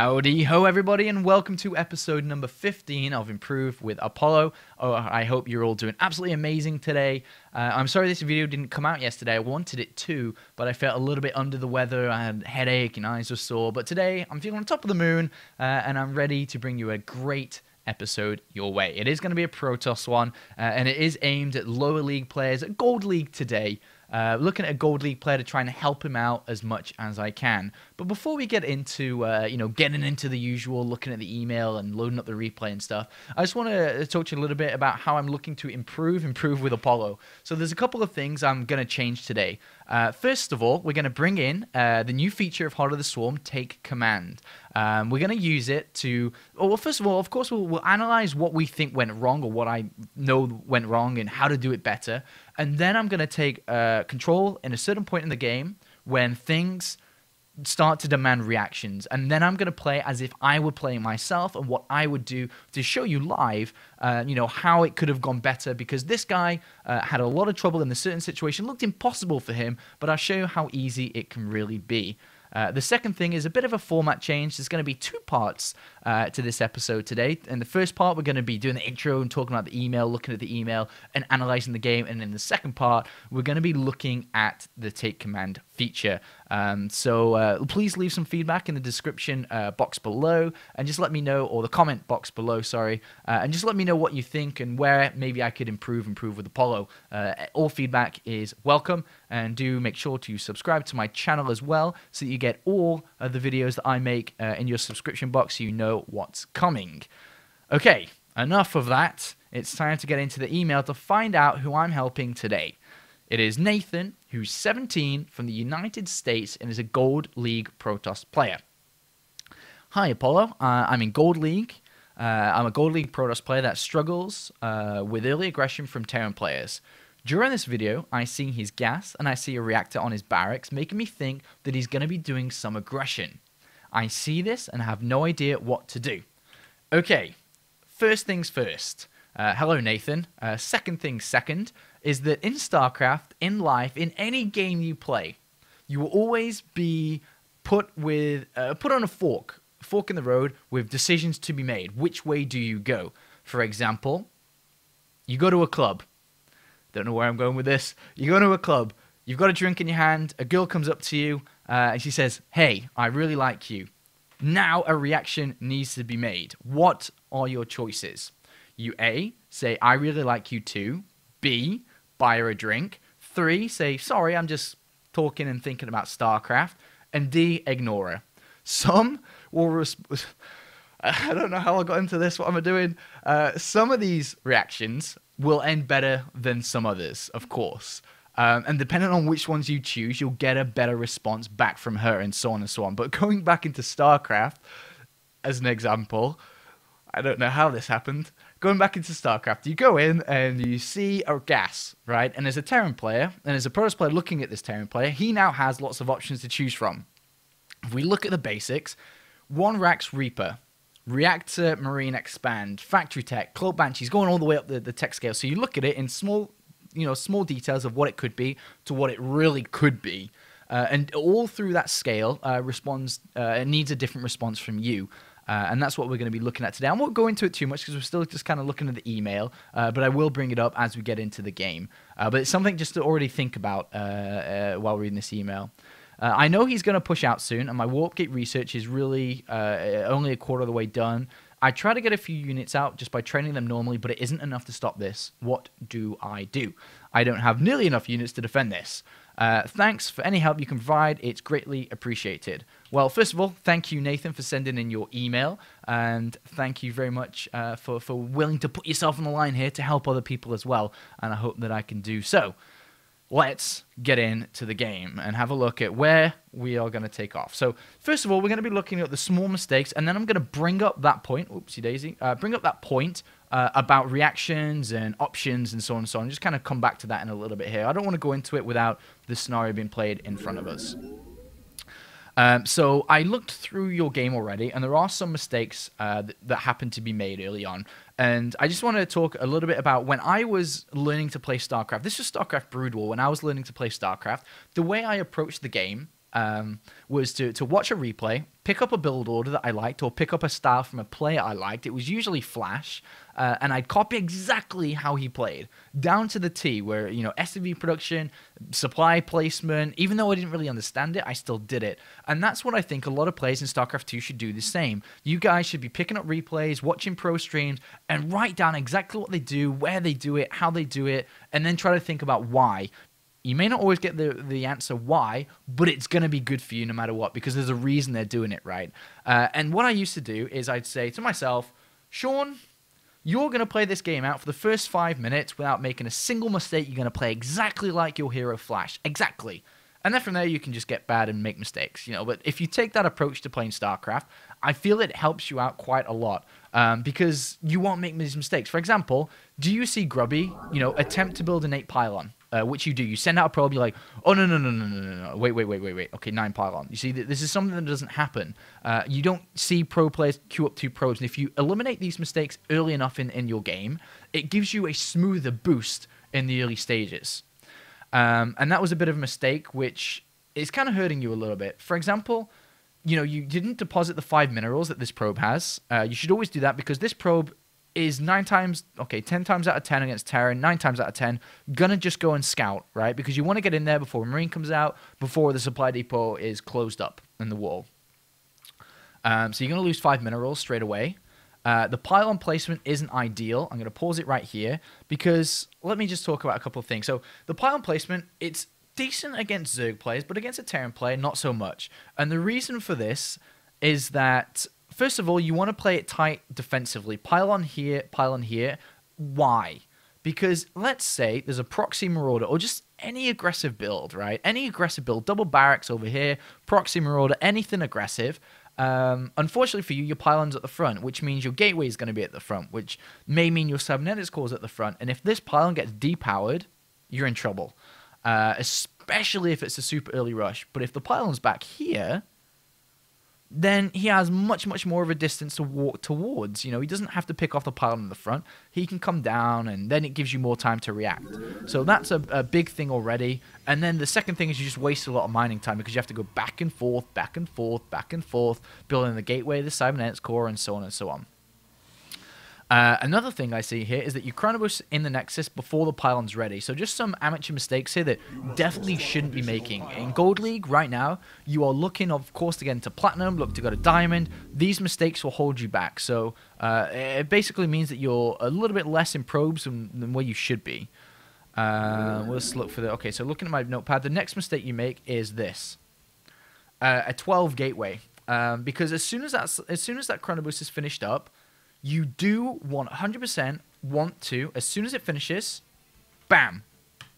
Howdy ho everybody, and welcome to episode number 15 of Improve with Apollo. I hope you're all doing absolutely amazing today. I'm sorry this video didn't come out yesterday. I wanted it to, but I felt a little bit under the weather. I had a headache and eyes were sore, but today I'm feeling on top of the moon, and I'm ready to bring you a great episode your way. It is going to be a Protoss one, and it is aimed at lower league players, at Gold League today. Looking at a Gold League player to try and help him out as much as I can. But before we get into, getting into the usual, looking at the email and loading up the replay and stuff, I just want to talk to you a little bit about how I'm looking to improve with Apollo. So there's a couple of things I'm going to change today. First of all, we're going to bring in the new feature of Heart of the Swarm, Take Command. We're going to use it to, well, first of all, of course, we'll analyze what we think went wrong or what I know went wrong and how to do it better. And then I'm going to take control in a certain point in the game when things start to demand reactions. And then I'm going to play as if I were playing myself and what I would do to show you live, how it could have gone better. Because this guy had a lot of trouble in a certain situation. It looked impossible for him, but I'll show you how easy it can really be. The second thing is a bit of a format change. There's going to be two parts to this episode today. In the first part, we're going to be doing the intro and talking about the email, looking at the email and analyzing the game. And in the second part, we're going to be looking at the Take Command feature. So please leave some feedback in the description box below and just let me know, or the comment box below, sorry, and just let me know what you think and where maybe I could improve with Apollo. All feedback is welcome, and do make sure to subscribe to my channel as well so that you get all of the videos that I make in your subscription box so you know what's coming. Okay, enough of that. It's time to get into the email to find out who I'm helping today. It is Nathan, who's 17, from the United States and is a Gold League Protoss player. Hi, Apollo. I'm in Gold League. I'm a Gold League Protoss player that struggles with early aggression from Terran players. During this video, I see his gas and I see a reactor on his barracks, making me think that he's going to be doing some aggression. I see this and have no idea what to do. Okay, first things first. Hello, Nathan. Second thing second is that in StarCraft, in life, in any game you play, you will always be put on a fork in the road with decisions to be made. Which way do you go? For example, you go to a club. Don't know where I'm going with this. You go to a club. You've got a drink in your hand. A girl comes up to you and she says, "Hey, I really like you." Now a reaction needs to be made. What are your choices? You A, say, "I really like you too." B, buy her a drink. 3, say, "Sorry, I'm just talking and thinking about StarCraft." And D, ignore her. Some will I don't know how I got into this. What am I doing? Some of these reactions will end better than some others, of course. And depending on which ones you choose, you'll get a better response back from her and so on and so on. But going back into StarCraft, as an example, I don't know how this happened. Going back into StarCraft, you go in and you see a gas, right? And as a Terran player, and as a Protoss player looking at this Terran player, he now has lots of options to choose from. If we look at the basics, 1 Rax Reaper, Reactor Marine Expand, Factory Tech, Cloak Banshees, going all the way up the tech scale. So you look at it in small details of what it could be to what it really could be. And all through that scale needs a different response from you. And that's what we're going to be looking at today. I won't go into it too much because we're still just kind of looking at the email, but I will bring it up as we get into the game. But it's something just to already think about while reading this email. I know he's going to push out soon, and my warp gate research is really only a quarter of the way done. I try to get a few units out just by training them normally, but it isn't enough to stop this. What do? I don't have nearly enough units to defend this. Thanks for any help you can provide. It's greatly appreciated. Well, first of all, thank you, Nathan, for sending in your email, and thank you very much for willing to put yourself on the line here to help other people as well, and I hope that I can do so. Let's get into the game and have a look at where we are going to take off. So, first of all, we're going to be looking at the small mistakes, and then I'm going to bring up that point, oopsie daisy, bring up that point about reactions and options and so on and so on. Just kind of come back to that in a little bit here. I don't want to go into it without the scenario being played in front of us. So I looked through your game already, and there are some mistakes that happened to be made early on. And I just want to talk a little bit about when I was learning to play StarCraft. This was StarCraft Brood War. When I was learning to play StarCraft, the way I approached the game was to watch a replay, pick up a build order that I liked, or pick up a style from a player I liked. It was usually Flash, and I'd copy exactly how he played, down to the T, where, you know, SCV production, supply placement, even though I didn't really understand it, I still did it. And that's what I think a lot of players in StarCraft 2 should do the same. You guys should be picking up replays, watching pro streams, and write down exactly what they do, where they do it, how they do it, and then try to think about why. You may not always get the answer why, but it's going to be good for you no matter what, because there's a reason they're doing it, right? And what I used to do is I'd say to myself, Sean, you're going to play this game out for the first 5 minutes without making a single mistake. You're going to play exactly like your hero Flash. Exactly. And then from there, you can just get bad and make mistakes, you know. But if you take that approach to playing StarCraft, I feel it helps you out quite a lot, because you won't make these mistakes. For example, do you see Grubby, you know, attempt to build an 8 pylon? Which you do. You send out a probe, you're like, oh, no. Wait. Okay, 9 pylon. You see, this is something that doesn't happen. You don't see pro players queue up 2 probes. And if you eliminate these mistakes early enough in your game, it gives you a smoother boost in the early stages. And that was a bit of a mistake, which is kind of hurting you a little bit. For example, you know, you didn't deposit the 5 minerals that this probe has. You should always do that, because this probe is 10 times out of 10 against Terran, 9 times out of 10, gonna just go and scout, right? Because you want to get in there before Marine comes out, before the supply depot is closed up in the wall. So you're gonna lose 5 minerals straight away. The pylon placement isn't ideal. I'm gonna pause it right here, because let me just talk about a couple of things. So the pylon placement, it's decent against Zerg players, but against a Terran player, not so much. And the reason for this is that, first of all, you want to play it tight defensively. Pylon here, pylon here. Why? Because let's say there's a proxy marauder, or just any aggressive build, right? Any aggressive build, double barracks over here, proxy marauder, anything aggressive. Unfortunately for you, your pylon's at the front, which means your gateway is going to be at the front, which may mean your cybernetics core is at the front. And if this pylon gets depowered, you're in trouble, especially if it's a super early rush. But if the pylon's back here, then he has much more of a distance to walk towards. You know, he doesn't have to pick off the pylon in the front. He can come down, and then it gives you more time to react. So that's a big thing already. And then the second thing is you just waste a lot of mining time, because you have to go back and forth, building the gateway, the cybernetics core, and so on and so on. Another thing I see here is that you chronoboost in the Nexus before the pylon's ready. So just some amateur mistakes here that definitely shouldn't be making. In Gold League right now, you are looking, of course, to get into Platinum, look to go to Diamond. These mistakes will hold you back. So it basically means that you're a little bit less in probes than where you should be. Let's look for the... Okay, so looking at my notepad, the next mistake you make is this. A 12 gateway. Because as soon as that chronoboost is finished up, you do 100% want to, as soon as it finishes, bam,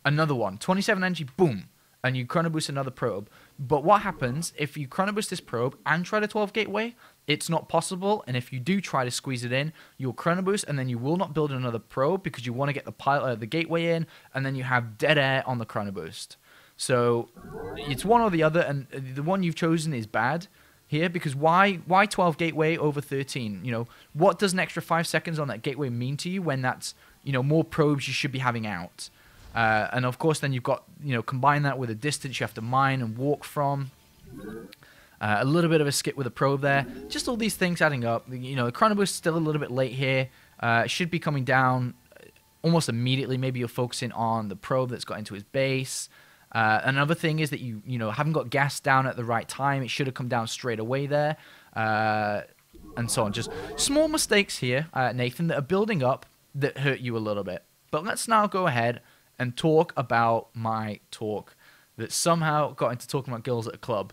another one. 27 energy, boom, and you chronoboost another probe. But what happens if you chronoboost this probe and try the 12 gateway? It's not possible, and if you do try to squeeze it in, you'll chronoboost, and then you will not build another probe, because you want to get the gateway in, and then you have dead air on the chronoboost. So it's one or the other, and the one you've chosen is bad here, because why 12 gateway over 13? You know, what does an extra 5 seconds on that gateway mean to you when that's, you know, more probes you should be having out? And of course, then you've got, you know, combine that with a distance you have to mine and walk from. A little bit of a skip with a probe there. Just all these things adding up. You know, the chronoboost is still a little bit late here. It should be coming down almost immediately. Maybe you're focusing on the probe that's got into his base. Another thing is that you haven't got gas down at the right time. It should have come down straight away there, and so on. Just small mistakes here, Nathan, that are building up that hurt you a little bit. But let's now go ahead and talk about my talk that somehow got into talking about girls at a club.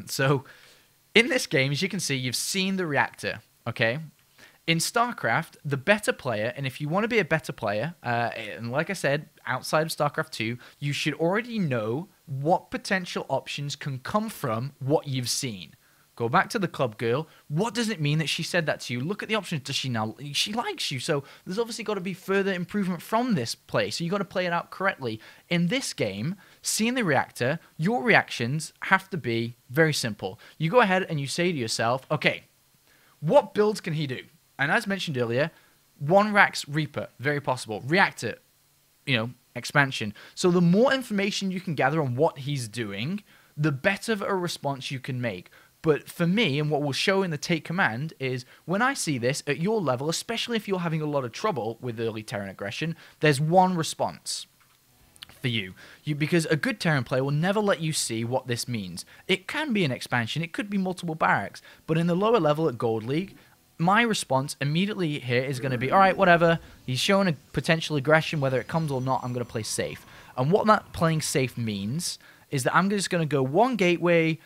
So in this game, as you can see, you've seen the reactor, okay? In StarCraft, the better player, and if you want to be a better player, and like I said, outside of StarCraft 2, you should already know what potential options can come from what you've seen. Go back to the club girl. What does it mean that she said that to you? Look at the options. Does she now? She likes you. So there's obviously got to be further improvement from this play. So you got to play it out correctly. In this game, seeing the reactor, your reactions have to be very simple. You go ahead and you say to yourself, okay, what builds can he do? And as mentioned earlier, 1 Rax Reaper, very possible. Reactor, you know, expansion. So the more information you can gather on what he's doing, the better of a response you can make. But for me, and what we'll show in the take command, is when I see this at your level, especially if you're having a lot of trouble with early Terran aggression, there's one response for you. Because a good Terran player will never let you see what this means. It can be an expansion, it could be multiple barracks, but in the lower level at Gold League, my response immediately here is going to be, all right, whatever, he's showing a potential aggression, whether it comes or not, I'm going to play safe. And what that playing safe means is that I'm just going to go one gateway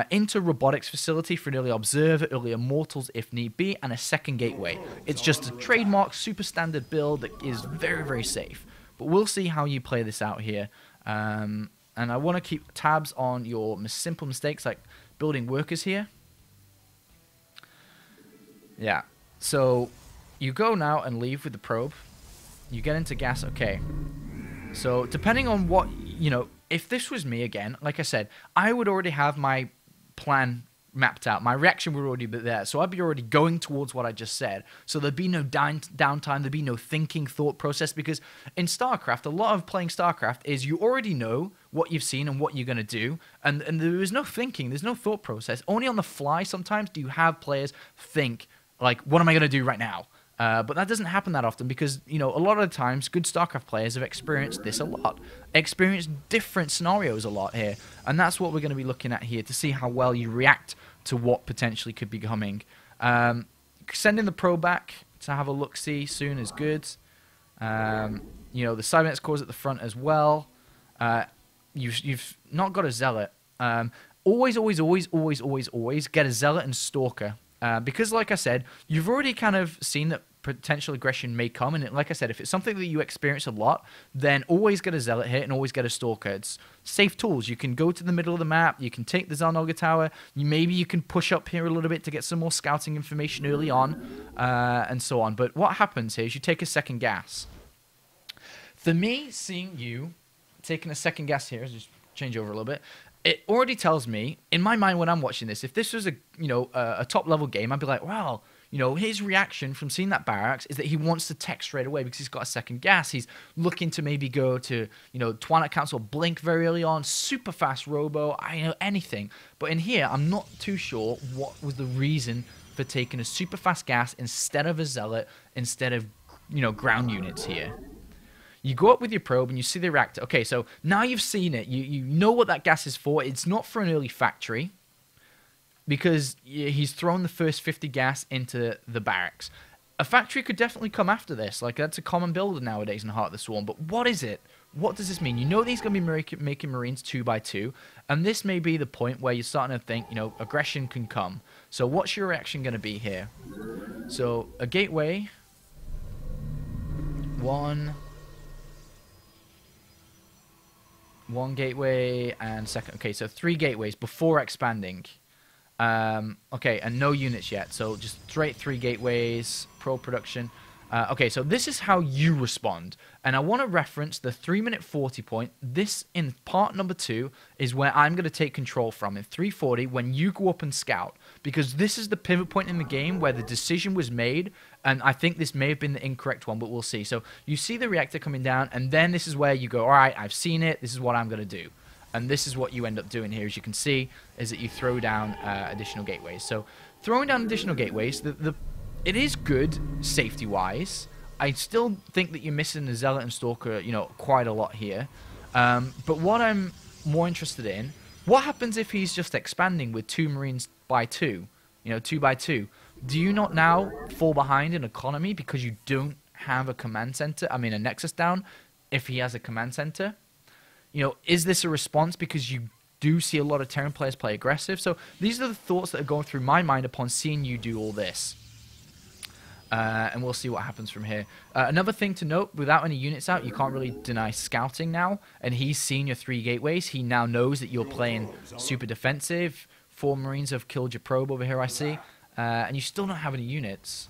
into robotics facility for an early observer, early immortals if need be, and a second gateway. It's just a trademark, super standard build that is very, very safe. But we'll see how you play this out here. And I want to keep tabs on your simple mistakes like building workers here. Yeah, so you go now and leave with the probe. You get into gas, okay. So depending on what, you know, if this was me again, like I said, I would already have my plan mapped out. My reaction would already be there. So I'd be already going towards what I just said. So there'd be no downtime. There'd be no thinking thought process, because in StarCraft, a lot of playing StarCraft is you already know what you've seen and what you're going to do. And there is no thinking. There's no thought process. Only on the fly sometimes do you have players think, like, what am I going to do right now? But that doesn't happen that often because, you know, a lot of the times good StarCraft players have experienced this a lot. Experienced different scenarios a lot here. And that's what we're going to be looking at here to see how well you react to what potentially could be coming. Sending the probe back to have a look-see soon is good. You know, the Cybernetics cores at the front as well. You've not got a Zealot. Always get a Zealot and Stalker. Because, like I said, you've already kind of seen that potential aggression may come, and like I said, if it's something that you experience a lot, then always get a Zealot hit and always get a Stalker. It's safe tools. You can go to the middle of the map, you can take the Zarnoga Tower, maybe you can push up here a little bit to get some more scouting information early on, and so on. But what happens here is you take a second gas. For me, seeing you taking a second gas here, just change over a little bit, it already tells me, in my mind when I'm watching this, if this was a top-level game, I'd be like, wow, you know, his reaction from seeing that barracks is that he wants to tech straight away because he's got a second gas. He's looking to maybe go to, you know, Twilight Council Blink very early on, super fast robo, anything. But in here, I'm not too sure what was the reason for taking a super fast gas instead of a Zealot, instead of, you know, ground units here. You go up with your probe and you see the reactor. Okay, so now you've seen it. You know what that gas is for. It's not for an early factory because he's thrown the first 50 gas into the barracks. A factory could definitely come after this. Like, that's a common builder nowadays in Heart of the Swarm. But what is it? What does this mean? You know that he's going to be making Marines 2x2. And this may be the point where you're starting to think, you know, aggression can come. So what's your reaction going to be here? So a gateway. One gateway and second. Okay, so 3 gateways before expanding. Okay, and no units yet. So just straight 3 gateways, pro production. Okay, so this is how you respond. And I want to reference the 3-minute 40 point. This, in part number 2, is where I'm going to take control from. In 340, when you go up and scout. Because this is the pivot point in the game where the decision was made. And I think this may have been the incorrect one, but we'll see. So you see the reactor coming down, and then this is where you go, all right, I've seen it. This is what I'm going to do. And this is what you end up doing here, as you can see, is that you throw down additional gateways. So throwing down additional gateways, it is good safety-wise. I still think that you're missing the Zealot and Stalker, you know, quite a lot here. But what I'm more interested in, what happens if he's just expanding with 2 Marines by 2? You know, 2x2. Do you not now fall behind in economy because you don't have a command center? I mean, a Nexus down if he has a command center? You know, is this a response because you do see a lot of Terran players play aggressive? So these are the thoughts that are going through my mind upon seeing you do all this. And we'll see what happens from here. Another thing to note, without any units out, you can't really deny scouting now. And he's seen your 3 gateways. He now knows that you're playing super defensive. 4 Marines have killed your probe over here, I see. And you still don't have any units.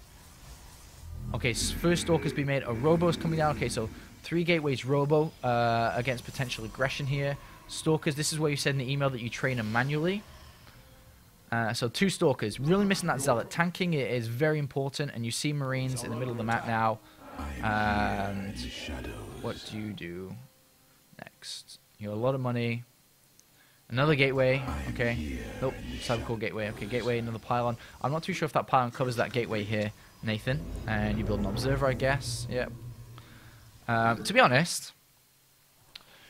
Okay, first Stalker's been made. A Robo's coming down. Okay, so 3 gateways Robo against potential aggression here. Stalkers, this is where you said in the email that you train them manually. So 2 Stalkers. Really missing that Zealot. Tanking it is very important. And you see Marines in the middle of the map now. And what do you do next? You have a lot of money. Another gateway. Okay. Nope. Cybercore gateway. Okay, gateway, another pylon. I'm not too sure if that pylon covers that gateway here, Nathan. And you build an observer, I guess. Yep. To be honest,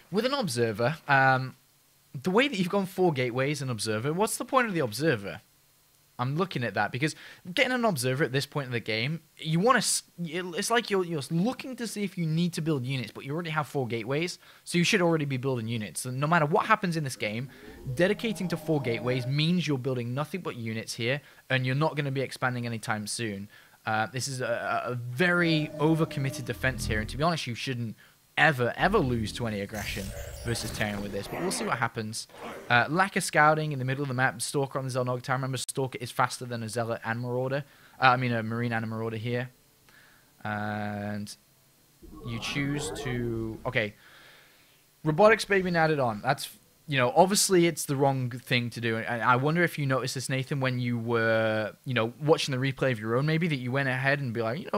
with an observer, the way that you've gone 4 gateways and observer, what's the point of the observer? I'm looking at that because getting an observer at this point in the game, you want to. It's like you're looking to see if you need to build units, but you already have 4 gateways, so you should already be building units. So no matter what happens in this game, dedicating to 4 gateways means you're building nothing but units here, and you're not going to be expanding anytime soon. This is a very overcommitted defense here, and to be honest, you shouldn't ever lose to any aggression versus Terran with this, but we'll see what happens. Lack of scouting in the middle of the map. Stalker on the Xel'Nog Tower. Remember, Stalker is faster than a Zealot and Marauder. A Marine and a Marauder here. And you choose to... Okay. Robotics bay being added on. That's, obviously it's the wrong thing to do. And I wonder if you noticed this, Nathan, when you were, watching the replay of your own, maybe, that you went ahead and be like,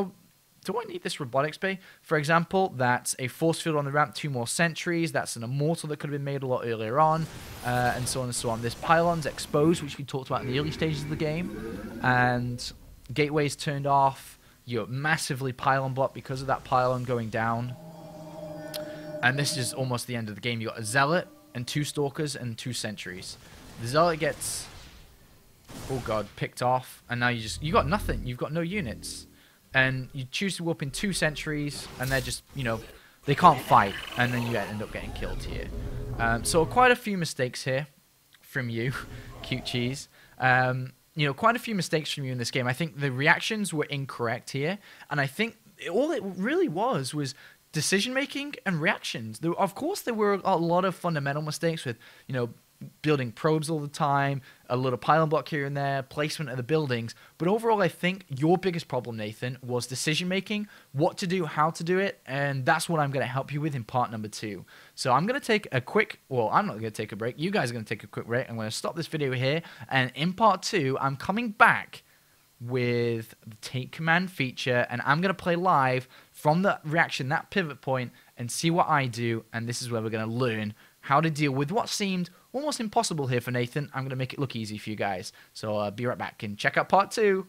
do I need this robotics bay? For example, that's a force field on the ramp, 2 more sentries. That's an immortal that could have been made a lot earlier on, and so on and so on. This pylon's exposed, which we talked about in the early stages of the game, and gateways turned off. You're massively pylon blocked because of that pylon going down. And this is almost the end of the game. You got a Zealot and 2 Stalkers and 2 sentries. The Zealot gets, oh god, picked off, and now you got nothing. You've got no units. And you choose to whoop in 2 sentries, and they're just, they can't fight, and then you end up getting killed here. So quite a few mistakes here from you, Cute Cheese. Quite a few mistakes from you in this game. I think the reactions were incorrect here, and I think all it really was decision-making and reactions. Of course, there were a lot of fundamental mistakes with, building probes all the time, a little pylon block here and there, placement of the buildings. But overall, I think your biggest problem, Nathan, was decision-making, what to do, how to do it, and that's what I'm going to help you with in part number 2. So I'm going to take a quick, well, I'm not going to take a break. You guys are going to take a quick break. I'm going to stop this video here, and in part 2, I'm coming back with the Take Command feature, and I'm going to play live from the reaction, that pivot point, and see what I do, and this is where we're going to learn how to deal with what seemed almost impossible here for Nathan. I'm going to make it look easy for you guys. So be right back and check out part 2.